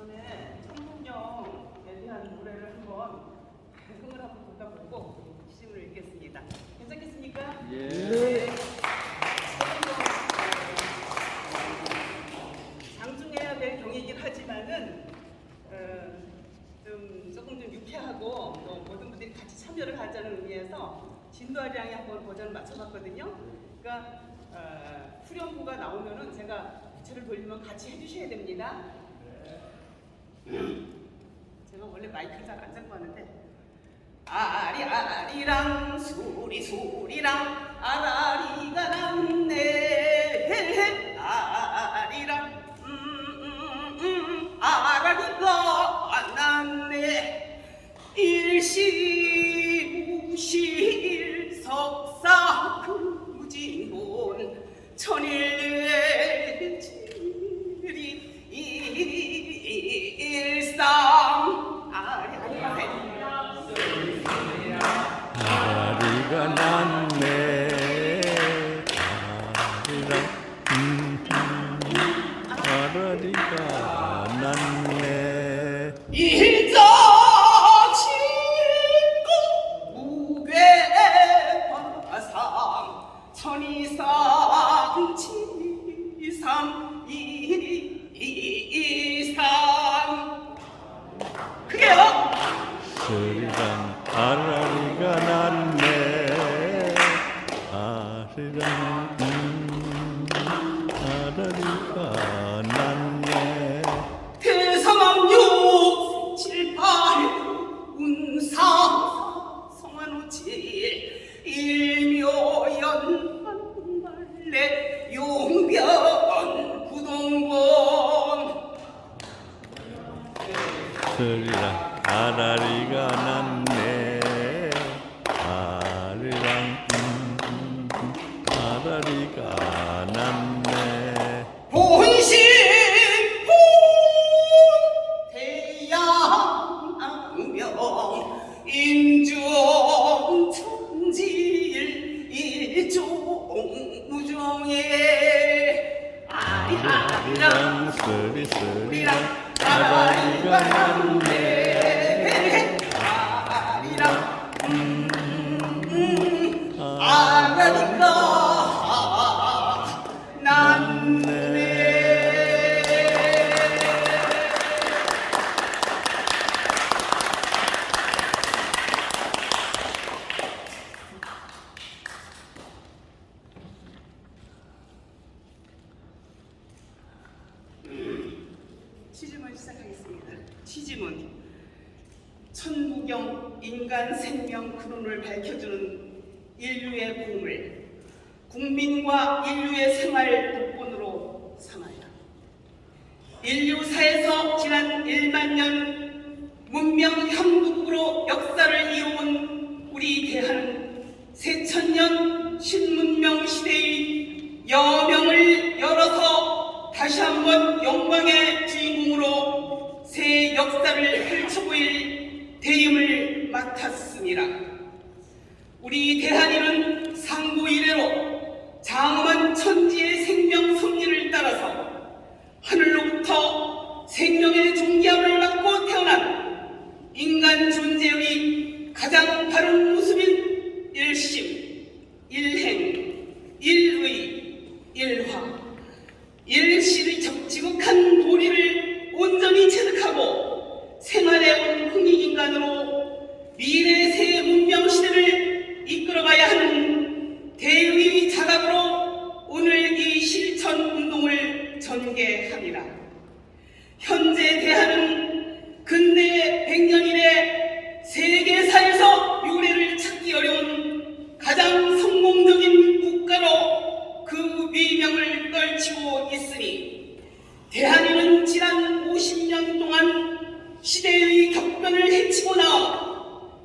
이번에 청문령에 대한 노래를 한번 흥을 한번 듣다 보고 시집을 읽겠습니다. 괜찮겠습니까? 예. 네. 장중해야 될 경이긴 하지만은 조금 좀 유쾌하고 또 모든 분들이 같이 참여를 하자는 의미에서 진도아리랑에 한번 버전을 맞춰봤거든요. 그러니까 후렴구가 나오면은 제가 부채를 돌리면 같이 해주셔야 됩니다. 제가 원래 마이크를 잘 안 잡고 하는데 아리아리랑 수리수리랑 아라리가 났네 아리랑 아라리가 났네 일시무시일석사 금무진본 천일일지리 일상 아리가 났네 아라리가 났네 일자친구 무괴화상 천이상 지상 이상 그게요 스리랑 아라리가 났네 아라리가 났네 대성암육 7, 8 운사 성안우치 일묘연 한발레 용변 구동본 스리랑 아라리가 났네 아라리가 났네 본신본 대양명 인중 천지일 일종 무종의 아리랑 스리랑 아라리가 났네 아리랑 아라리가 났네. 취지문 시작하겠습니다. 취지문 천부경 인간 생명 근원을 밝혀주는 인류의 꿈을 국민과 인류의 생활 덕분으로 삼아야 인류사에서 지난 1만 년 문명 현국으로 역사를 이어온 우리 대한은 새천년 신문명 시대의 여명을 열어서 다시 한번 영광의 주인공으로 새 역사를 펼쳐보일 대임을 맡았습니다. 우리 대한인은 상부 이래로 장엄한 천지의 생명 섭리를 따라서 하늘로부터 생명의 존귀함을 받고 태어난 인간 존재의 가장 바른 모습인 일심, 일행, 일의, 일화, 일실의 지극한 도리를 온전히 체득하고 생활해온 흥익인간으로 미래의 새 문명시대를 이끌어가야 하는 대의의 자각으로 오늘 이 실천운동을 전개합니다. 현재 대한은 근대 100년 이래 세계사에서 유례를 찾기 어려운 가장 성공적인 국가로 그 위명을 떨치고 있으니 대한민국은 지난 50년 동안 시대의 격변을 헤치고 나와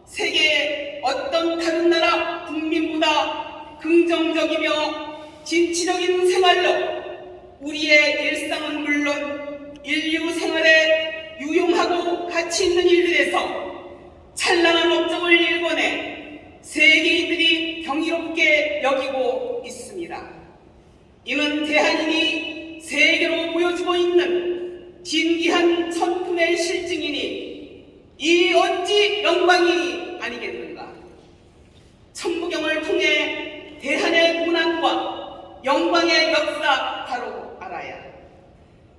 세계 어떤 다른 나라 국민보다 긍정적이며 진취적인 생활로 우리의 일상은 물론 인류 생활에 유용하고 가치 있는 일들에서 찬란한 업적을 일궈내 세계인들이 경이롭게 여기고 있습니다. 이는 대한민국이 세계로 보여주고 있는 진귀한 천품의 실증이니 이 어찌 영광이 아니겠는가. 천부경을 통해 대한의 문안과 영광의 역사 바로 알아야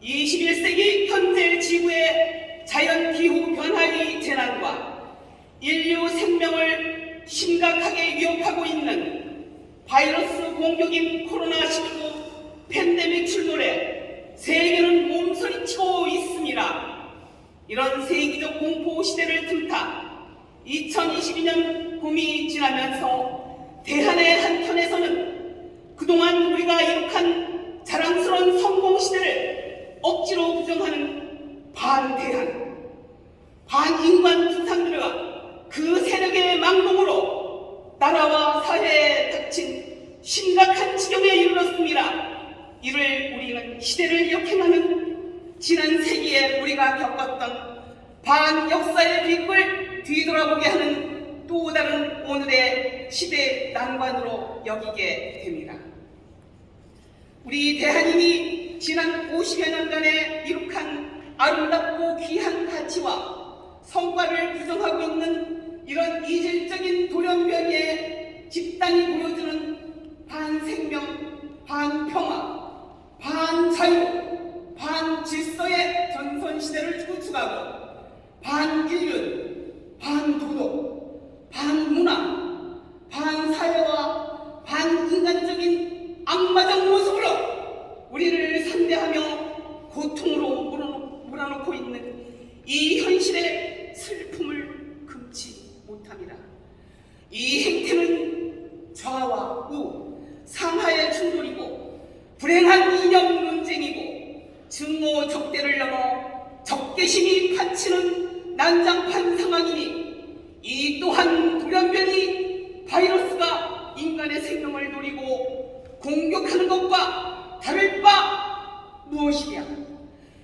21세기 현재 지구의 자연기후 변화의 재난과 인류 생명을 심각하게 위협하고 있는 바이러스 공격인 코로나19 팬데믹 출몰에 세계는 몸서리치고 있습니다. 이런 세계적 공포 시대를 틈타 2022년 봄이 지나면서 대한의 한편에서는 그동안 우리가 이룩한 자랑스러운 성공 시대를 억지로 부정하는 반대한, 반인간 두상들과 그 세력의 망동으로 나라와 사회에 닥친 심각한 지경에 이르렀습니다. 이를 우리는 시대를 역행하는 지난 세기에 우리가 겪었던 반역사의 비극을 뒤돌아보게 하는 또 다른 오늘의 시대 난관으로 여기게 됩니다. 우리 대한민이 지난 50여 년간에 이룩한 아름답고 귀한 가치와 성과를 부정하고 있는 이런 이질적인 돌연변이에 집단이 보여주는 반생명, 반평화, 반자유, 반질서의 전선시대를 구축하고 반인륜, 반도덕, 반문화, 반사회와 반인간적인 악마적 모습으로 우리를 상대하며 고통으로 몰아넣고 있는 이 현실의 슬픔을 금치 못합니다. 이 행태는 좌와 우, 상하의 충돌이고 불행한 이념 논쟁이고 증오적대를 넘어 적개심이 파치는 난장판 상황이니 이 또한 돌연변이 바이러스가 인간의 생명을 노리고 공격하는 것과 다를 바 무엇이냐.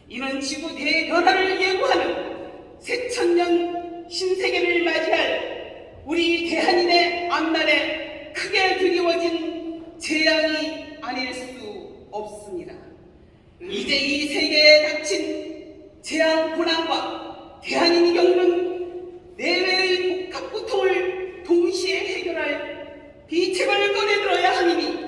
이는 지구 대변화를 예고하는 새천년 신세계를 맞이할 우리 대한인의 앞날에 크게 드리워진 재앙이 아닐 수 없습니다. 이제 이 세계에 닥친 재앙 고난과 대한인이 겪는 내외의 복합 고통을 동시에 해결할 비책을 꺼내들어야 하니니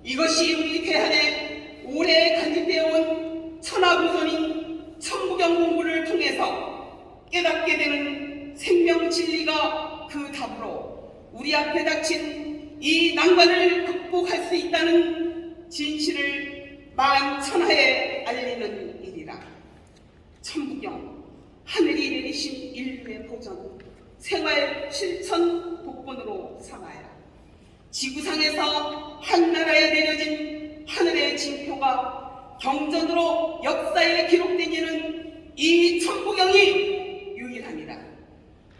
이것이 우리 대한에 오래 간직되어 온 천하무선인 천부경 공부를 통해서 깨닫게 되는 생명 진리가 그 답으로 우리 앞에 닥친 이 난관을 극복할 수 있다는 진실을 만천하에 알리는 일이라. 천부경, 하늘이 내리신 인류의 보전, 생활 실천 복본으로 삼아야 지구상에서 한 나라에 내려진 하늘의 징표가 경전으로 역사에 기록되기는 이 천부경이 유일합니다.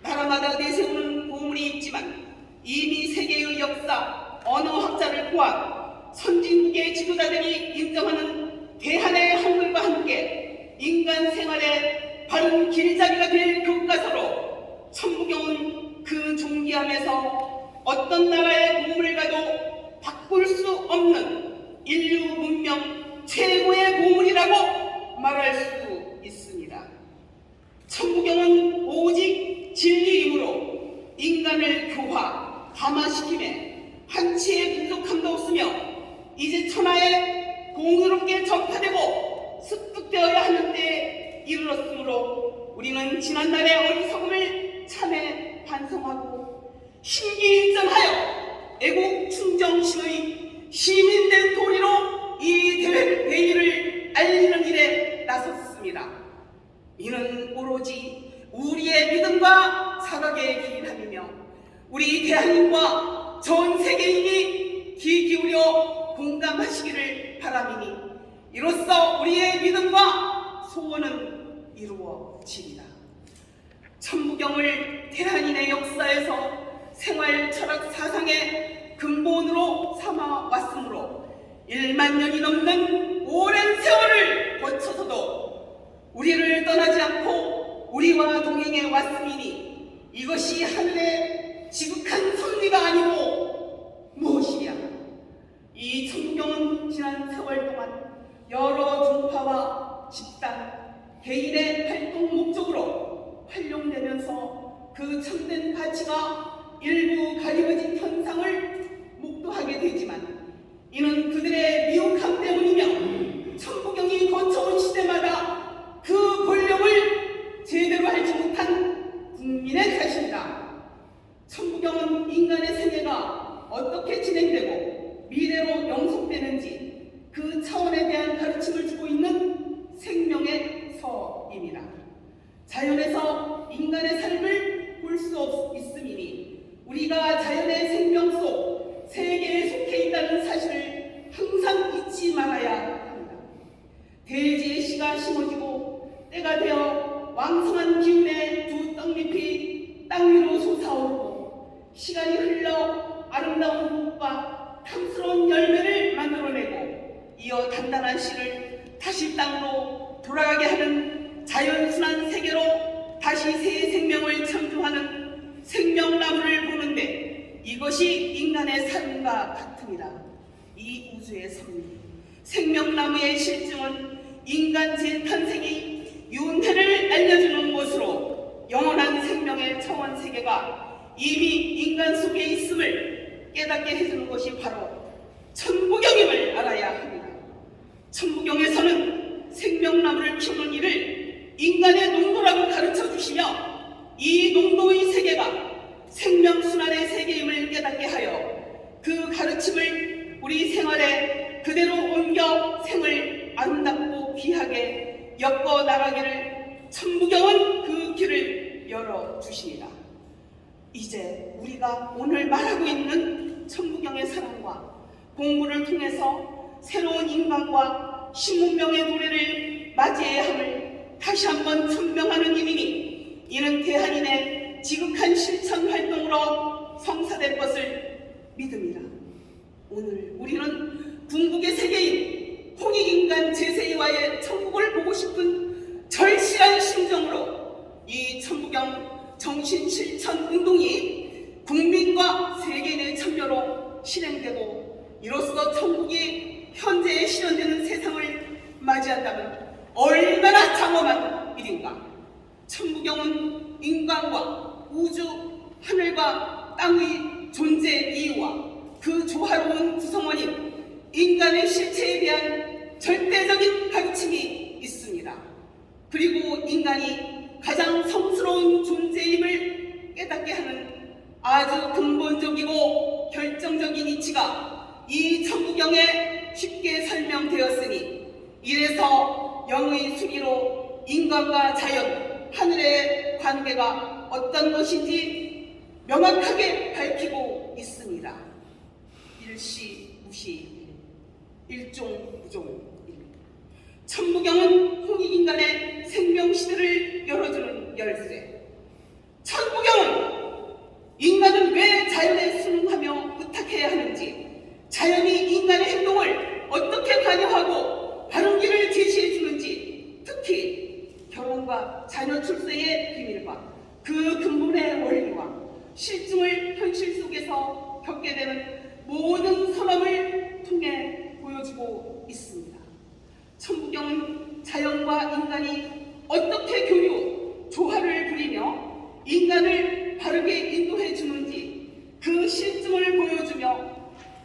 나라마다 내세우는 보물이 있지만 이미 세계의 역사, 언어학자를 포함 선진국의 지도자들이 인정하는 대한의 한글과 함께 인간 생활의 바른 길잡이가 될 교과서로 천부경은 그 존귀함에서 어떤 나라의 보물과도 바꿀 수 없는 인류 문명 최고의 보물이라고 말할 수 있습니다. 천부경은 오직 진리이므로 인간을 교화, 감화시킴에 한치의 부족함도 없으며 이제 천하에 공유롭게 전파되고 습득되어야 하는 때에 이르렀으므로 우리는 지난날의 어리석음을 참에 반성하고 심기일전하여 애국 충정신의 시민된 도리로 이 대의를 알리는 일에 나섰습니다. 이는 오로지 우리의 믿음과 사각의 기인함이며 우리 대한민과 전 세계인이 귀 기울여 공감하시기를 바람이니 이로써 우리의 믿음과 소원은 이루어지리라. 천부경을 대한인의 역사에서 생활 철학 사상의 근본으로 삼아왔으므로 1만 년이 넘는 오랜 세월을 거쳐서도 우리를 떠나지 않고 우리와 동행해 왔음이니 이것이 하늘의 지극한 섭리가 아니고 무엇이냐. 이 천부경은 지난 세월 동안 여러 종파와 집단, 개인의 활동 목적으로 활용되면서 그 참된 가치가 일부 가리워진 현상을 목도하게 되지만 이는 그들의 미혹함 때문이며 천부경이 거쳐온 시대마다 그 본령을 제대로 알지 못한 국민의 탓입니다. 천부경은 인간의 생애가 어떻게 진행되고 미래로 영속되는지 그 차원에 대한 가르침을 주고 있는 생명의 서입니다. 자연에서 인간의 삶을 볼 수 있음이니 우리가 자연의 생명 속 세계에 속해 있다는 사실을 항상 잊지 말아야 합니다. 대지의 씨가 심어지고 때가 되어 왕성한 기운의 두 떡잎이 땅 위로 솟아오르고 시간이 흘러 아름다운 무과 탐스러운 열매를 만들어내고 이어 단단한 씨를 다시 땅으로 돌아가게 하는 자연순환 세계로 다시 새 생명을 창조하는 생명나무를 보는데 이것이 인간의 삶과 같습니다. 이 우주의 섭리, 생명나무의 실증은 인간 재탄생이 윤회를 알려주는 것으로 영원한 생명의 차원 세계가 이미 인간 속에 있음을 깨닫게 해주는 것이 바로 천부경임을 알아야 합니다. 천부경에서는 생명나무를 키우는 일을 인간의 농도라고 가르쳐 주시며 이 농도의 세계가 생명순환의 세계임을 깨닫게 하여 그 가르침을 우리 생활에 그대로 옮겨 생을 아름답고 귀하게 엮어 나가기를 천부경은 그 길을 열어주십니다. 이제 우리가 오늘 말하고 있는 천부경의 사랑과 공부를 통해서 새로운 인간과 신문명의 노래를 맞이해야 함을 다시 한번 천명하는 일이니 이는 대한인의 지극한 실천 활동으로 성사될 것을 믿습니다. 오늘 우리는 궁극의 세계인 홍익인간 제세이와의 천국을 보고 싶은 절실한 심정으로 이 천부경 정신실천 운동이 국민과 세계인의 참여로 실행되고 이로써 천국이 현재 실현되는 세상을 맞이한다면 얼마나 장엄한 일인가. 천부경은 인간과 우주, 하늘과 땅의 존재 이유와 그 조화로운 구성원인 인간의 실체에 대한 절대적인 가르침이 있습니다. 그리고 인간이 가장 성스러운 존재임을 깨닫게 하는 아주 근본적이고 결정적인 이치가 이 천부경에 쉽게 설명되었으니 이래서 영의 순위로 인간과 자연, 하늘의 관계가 어떤 것인지 명확하게 밝히고 있습니다. 일시무시, 일종무종입니다. 천부경은 홍익인간의 생명시대를 열어주는 열쇠. 천부경은 인간은 왜 자연에 순응하며 의탁해야 하는지, 자연이 인간의 행동을 어떻게 관여하고 바른 길을 제시해 주는지, 특히 결혼과 자녀 출세의 비밀과 그 근본의 원리와 실증을 현실 속에서 겪게 되는 모든 선언을 통해 보여주고 있습니다. 천부경은 자연과 인간이 어떻게 교류, 조화를 부리며 인간을 바르게 인도해 주는지 그 실증을 보여주며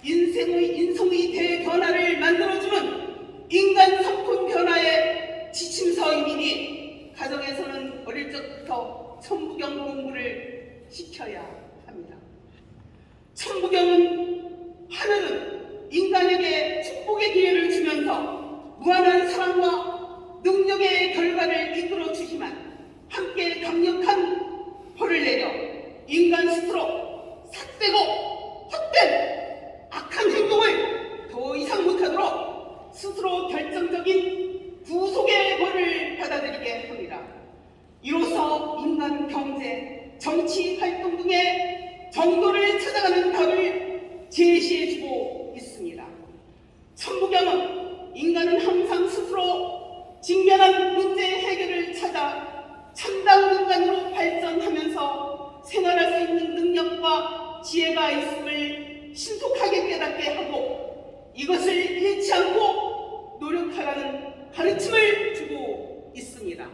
인성의 대변화를 만들어주는 인간 성품 변화의 지침서이니 가정에서는 어릴 적부터 천부경 공부를 시켜야 합니다. 천부경은 하늘은 인간에게 축복의 기회를 주면서 무한한 사랑과 능력의 결과를 이끌어 주지만 함께 강력한 벌을 내려 인간 스스로 삿되고 헛된 악한 행동을 더 이상 못하도록 스스로 결정적인 구속의 벌을 받아들이게 합니다. 이로써 인간 경제, 정치 활동 등의 정도를 찾아가는 답을 제시해주고 있습니다. 천부경은 인간은 항상 스스로 직면한 문제 해결을 찾아 참다운 인간으로 발전하면서 생활할 수 있는 능력과 지혜가 있음을 신속하게 깨닫게 하고 이것을 잃지 않고 노력하라는 가르침을 주고 있습니다.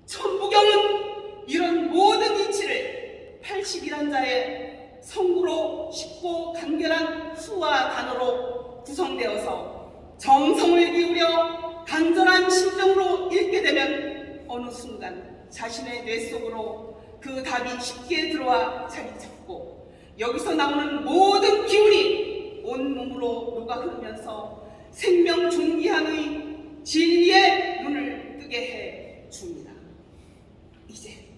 천부경은 이런 모든 이치를 81한자의 성구로 쉽고 간결한 수와 단어로 구성되어서 정성을 기울여 간절한 심정으로 읽게 되면 어느 순간 자신의 뇌 속으로 그 답이 쉽게 들어와 자리 잡고 여기서 나오는 모든 기운이 온몸으로 녹아 흐르면서 생명 존귀한의 진리의 눈을 뜨게 해 줍니다. 이제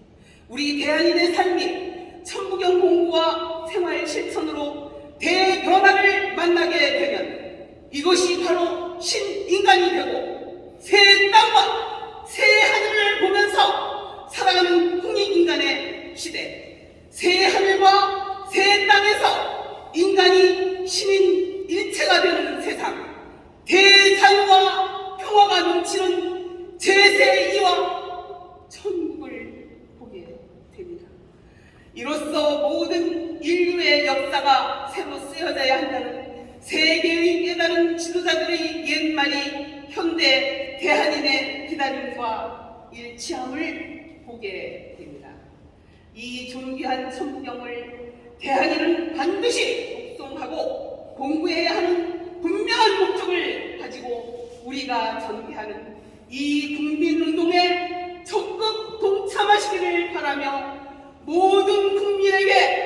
우리 대한인의 삶이 천부경 공부와 생활 실천으로 대변화를 만나게 되면 이것이 바로 신인간이 되고 새 땅과 새 하늘을 보면서 살아가는 홍익인간의 시대, 새 하늘과 새 땅에서 인간이 신인 일체가 되는 세상, 대자유와 평화가 넘치는 제세이와 천국을 보게 됩니다. 이로써 모든 인류의 역사가 새로 쓰여져야 한다는 세계의 깨달은 지도자들의 옛말이 현대 대한인의 기다림과 일치함을 보게 됩니다. 이 존귀한 천부경을 대한인은 반드시 독송하고 공부해야 하는 분명한 목적을 가지고 우리가 전개하는 이 국민운동에 적극 동참하시기를 바라며 모든 국민에게